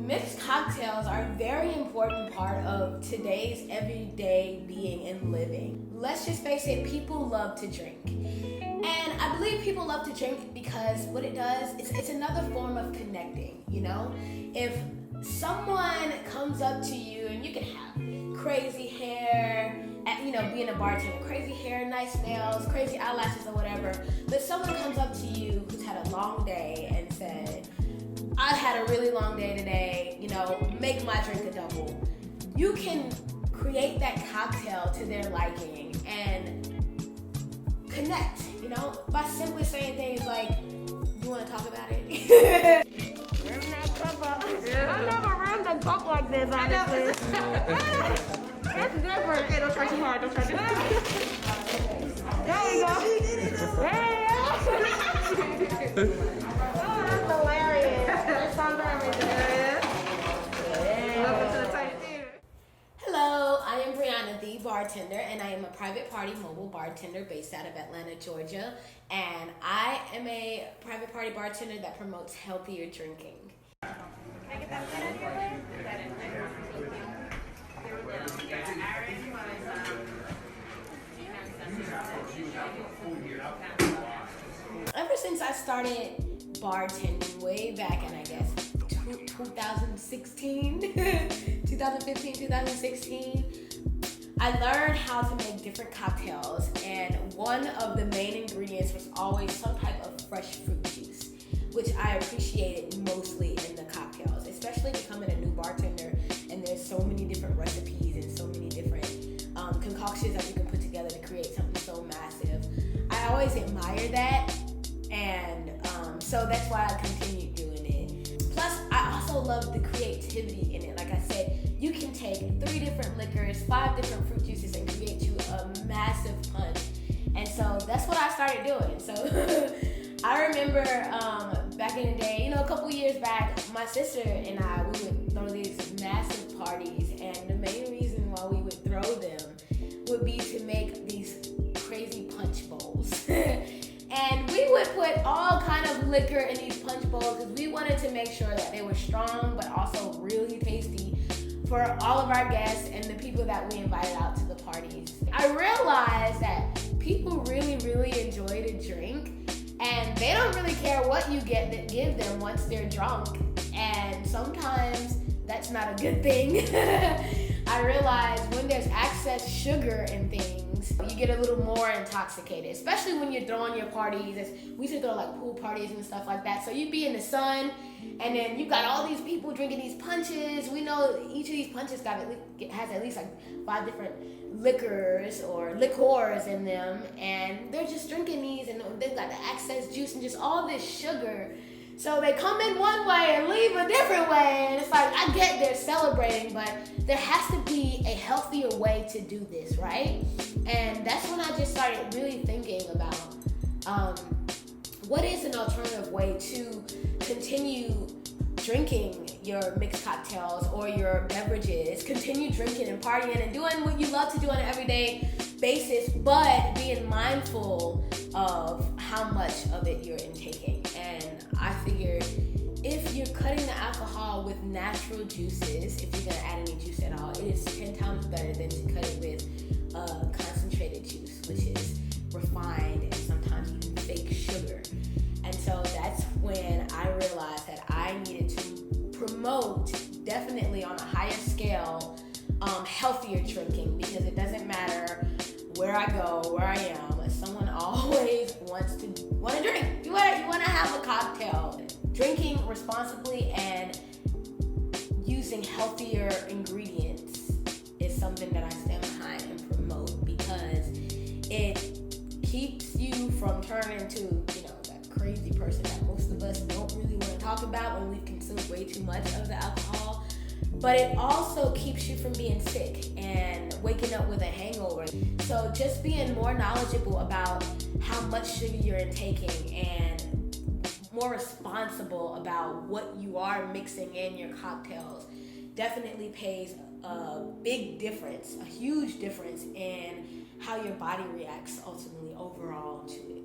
Mixed cocktails are a very important part of today's everyday being and living. Let's just face it, people love to drink. And I believe people love to drink because what it does, it's another form of connecting, you know? If someone comes up to you and you can have crazy hair, being a bartender, crazy hair, nice nails, crazy eyelashes or whatever, but someone comes up to you who's had a long day and said, I had a really long day today, make my drink a double. You can create that cocktail to their liking and connect, by simply saying things like, you want to talk about it? Rim that cup up. Yeah. I never rimmed a cup like this, honestly. It's different. Hey, don't try too hard. There you go. Hey. Oh, that's hilarious. That's on everything. Welcome to the Tight Theater. Hello, I am Briana The Bartender, and I am a private party mobile bartender based out of Atlanta, Georgia. And I am a private party bartender that promotes healthier drinking. Can I get that out of your way? Ever since I started bartending way back in, 2016, 2015, 2016, I learned how to make different cocktails, and one of the main ingredients was always some type of fresh fruit juice, which I appreciated mostly in the cocktails, especially becoming a new bartender, and there's so many different recipes and so many different concoctions that you can put together to create something so massive. I always admired that, and so that's why I continued doing it. Plus, I also love the creativity in it. Like I said, you can take 3 different liquors, 5 different fruit juices, and create you a massive punch. And so that's what I started doing. So I remember back in the day, a couple years back, my sister and I, we would throw these massive parties, and the main reason why we would throw them would be to make these crazy punch bowls. And we would put all kind of liquor in these punch bowls because we wanted to make sure that they were strong but also really tasty for all of our guests and the people that we invited out to the parties. I realized that people really, really enjoy to drink, and they don't really care what you give them once they're drunk, and sometimes that's not a good thing. I realized when there's excess sugar in things, you get a little more intoxicated, especially when you're throwing your parties. We used to throw like pool parties and stuff like that. So you'd be in the sun, and then you got all these people drinking these punches. We know each of these punches has at least like 5 different liquors in them, and they're just drinking these, and they've got the excess juice and just all this sugar. So they come in one way and leave a different way, and it's like, I get they're celebrating, but there has to be a healthier way to do this, right? And that's when I just started really thinking about what is an alternative way to continue drinking your mixed cocktails or your beverages, continue drinking and partying and doing what you love to do on an everyday basis, but being mindful of how much of it you're intaking. And I figured if you're cutting the alcohol with natural juices, if you're gonna add any juice at all, it is 10 times better than to cut it with concentrated juice, which is refined and sometimes even fake sugar. And so that's when I realized that I needed to promote, definitely on a higher scale, healthier drinking, because it doesn't matter where I go, where I am, someone always wants to drink. You want to have a cocktail. Drinking responsibly and using healthier ingredients is something that I stand behind and promote, because it keeps you from turning to, that crazy person that most of us don't really want to talk about when we've consumed way too much of the alcohol. But it also keeps you from being sick and waking up with a hangover. So just being more knowledgeable about how much sugar you're intaking and more responsible about what you are mixing in your cocktails definitely pays a big difference, a huge difference in how your body reacts ultimately overall to it.